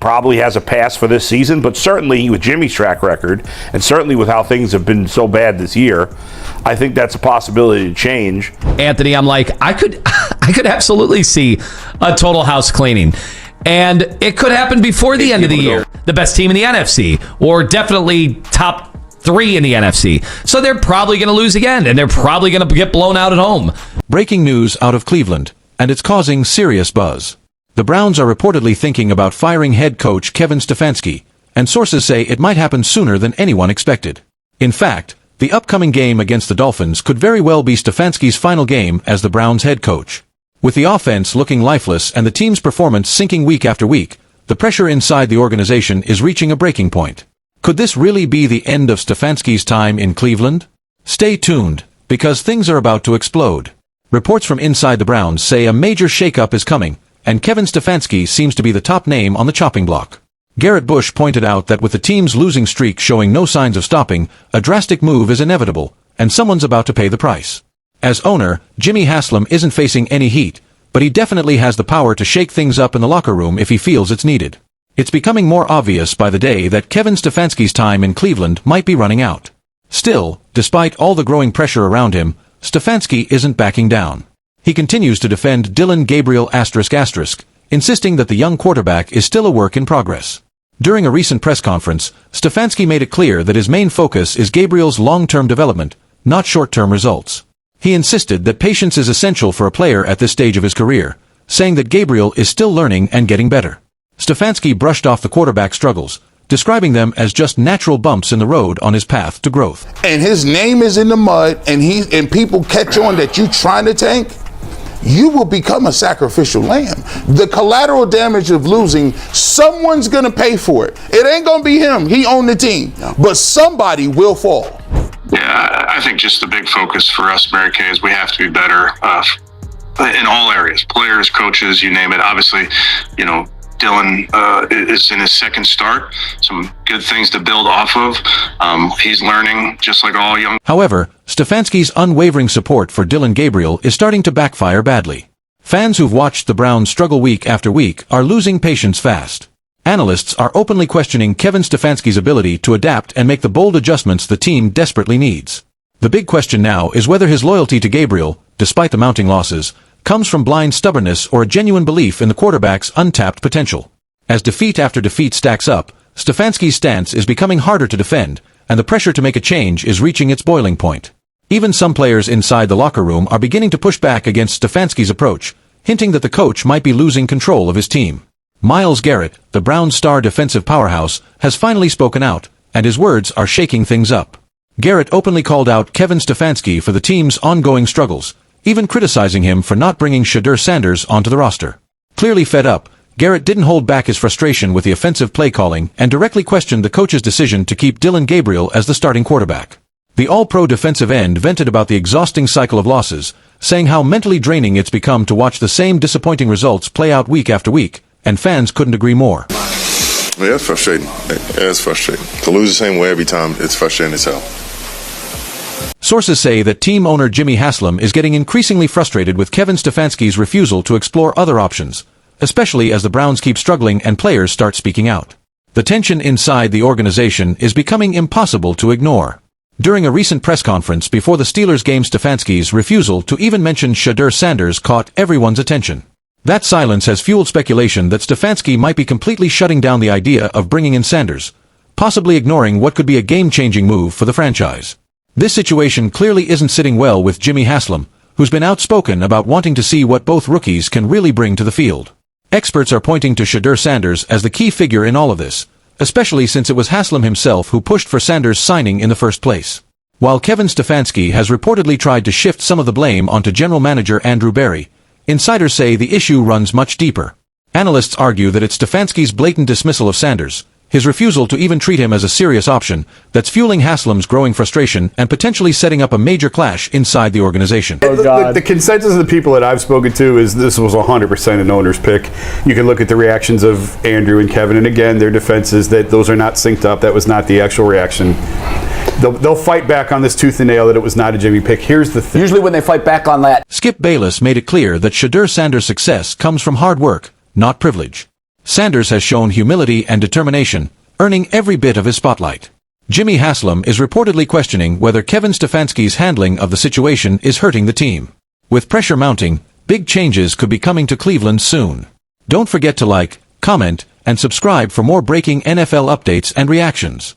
probably has a pass for this season, but certainly with Jimmy's track record, and certainly with how things have been so bad this year, I think that's a possibility to change. Anthony, I'm like, I could absolutely see a total house cleaning. And it could happen before the end of the year. The best team in the NFC, or definitely top 3 in the NFC. So they're probably going to lose again, and they're probably going to get blown out at home. Breaking news out of Cleveland, and it's causing serious buzz. The Browns are reportedly thinking about firing head coach Kevin Stefanski, and sources say it might happen sooner than anyone expected. In fact, the upcoming game against the Dolphins could very well be Stefanski's final game as the Browns head coach. With the offense looking lifeless and the team's performance sinking week after week, the pressure inside the organization is reaching a breaking point. Could this really be the end of Stefanski's time in Cleveland? Stay tuned, because things are about to explode. Reports from inside the Browns say a major shakeup is coming, and Kevin Stefanski seems to be the top name on the chopping block. Garrett Bush pointed out that with the team's losing streak showing no signs of stopping, a drastic move is inevitable, and someone's about to pay the price. As owner, Jimmy Haslam isn't facing any heat, but he definitely has the power to shake things up in the locker room if he feels it's needed. It's becoming more obvious by the day that Kevin Stefanski's time in Cleveland might be running out. Still, despite all the growing pressure around him, Stefanski isn't backing down. He continues to defend Dillon Gabriel ***, insisting that the young quarterback is still a work in progress. During a recent press conference, Stefanski made it clear that his main focus is Gabriel's long-term development, not short-term results. He insisted that patience is essential for a player at this stage of his career, saying that Gabriel is still learning and getting better. Stefanski brushed off the quarterback struggles, describing them as just natural bumps in the road on his path to growth. And his name is in the mud, and people catch on that you trying to tank, you will become a sacrificial lamb. The collateral damage of losing, someone's going to pay for it. It ain't going to be him. He owned the team. But somebody will fall. Yeah, I think just the big focus for us, Mary Kay, is we have to be better in all areas. Players, coaches, you name it. Obviously, Dillon is in his second start. Some good things to build off of. He's learning just like all young. However, Stefanski's unwavering support for Dillon Gabriel is starting to backfire badly. Fans who've watched the Browns struggle week after week are losing patience fast. Analysts are openly questioning Kevin Stefanski's ability to adapt and make the bold adjustments the team desperately needs. The big question now is whether his loyalty to Gabriel, despite the mounting losses, comes from blind stubbornness or a genuine belief in the quarterback's untapped potential. As defeat after defeat stacks up, Stefanski's stance is becoming harder to defend, and the pressure to make a change is reaching its boiling point. Even some players inside the locker room are beginning to push back against Stefanski's approach, hinting that the coach might be losing control of his team. Myles Garrett, the Browns' star defensive powerhouse, has finally spoken out, and his words are shaking things up. Garrett openly called out Kevin Stefanski for the team's ongoing struggles, even criticizing him for not bringing Shedeur Sanders onto the roster. Clearly fed up, Garrett didn't hold back his frustration with the offensive play calling and directly questioned the coach's decision to keep Dillon Gabriel as the starting quarterback. The all-pro defensive end vented about the exhausting cycle of losses, saying how mentally draining it's become to watch the same disappointing results play out week after week, and fans couldn't agree more. Yeah, it's frustrating. It's frustrating. To lose the same way every time, it's frustrating as hell. Sources say that team owner Jimmy Haslam is getting increasingly frustrated with Kevin Stefanski's refusal to explore other options, especially as the Browns keep struggling and players start speaking out. The tension inside the organization is becoming impossible to ignore. During a recent press conference before the Steelers game, Stefanski's refusal to even mention Shedeur Sanders caught everyone's attention. That silence has fueled speculation that Stefanski might be completely shutting down the idea of bringing in Sanders, possibly ignoring what could be a game-changing move for the franchise. This situation clearly isn't sitting well with Jimmy Haslam, who's been outspoken about wanting to see what both rookies can really bring to the field. Experts are pointing to Shedeur Sanders as the key figure in all of this, especially since it was Haslam himself who pushed for Sanders' signing in the first place. While Kevin Stefanski has reportedly tried to shift some of the blame onto general manager Andrew Berry, insiders say the issue runs much deeper. Analysts argue that it's Stefanski's blatant dismissal of Sanders, his refusal to even treat him as a serious option, that's fueling Haslam's growing frustration and potentially setting up a major clash inside the organization. The consensus of the people that I've spoken to is this was 100% an owner's pick. You can look at the reactions of Andrew and Kevin, and again, their defense is that those are not synced up. That was not the actual reaction. They'll fight back on this tooth and nail that it was not a Jimmy pick. Here's the thing. Usually when they fight back on that. Skip Bayless made it clear that Shedeur Sanders' success comes from hard work, not privilege. Sanders has shown humility and determination, earning every bit of his spotlight. Jimmy Haslam is reportedly questioning whether Kevin Stefanski's handling of the situation is hurting the team. With pressure mounting, big changes could be coming to Cleveland soon. Don't forget to like, comment, and subscribe for more breaking NFL updates and reactions.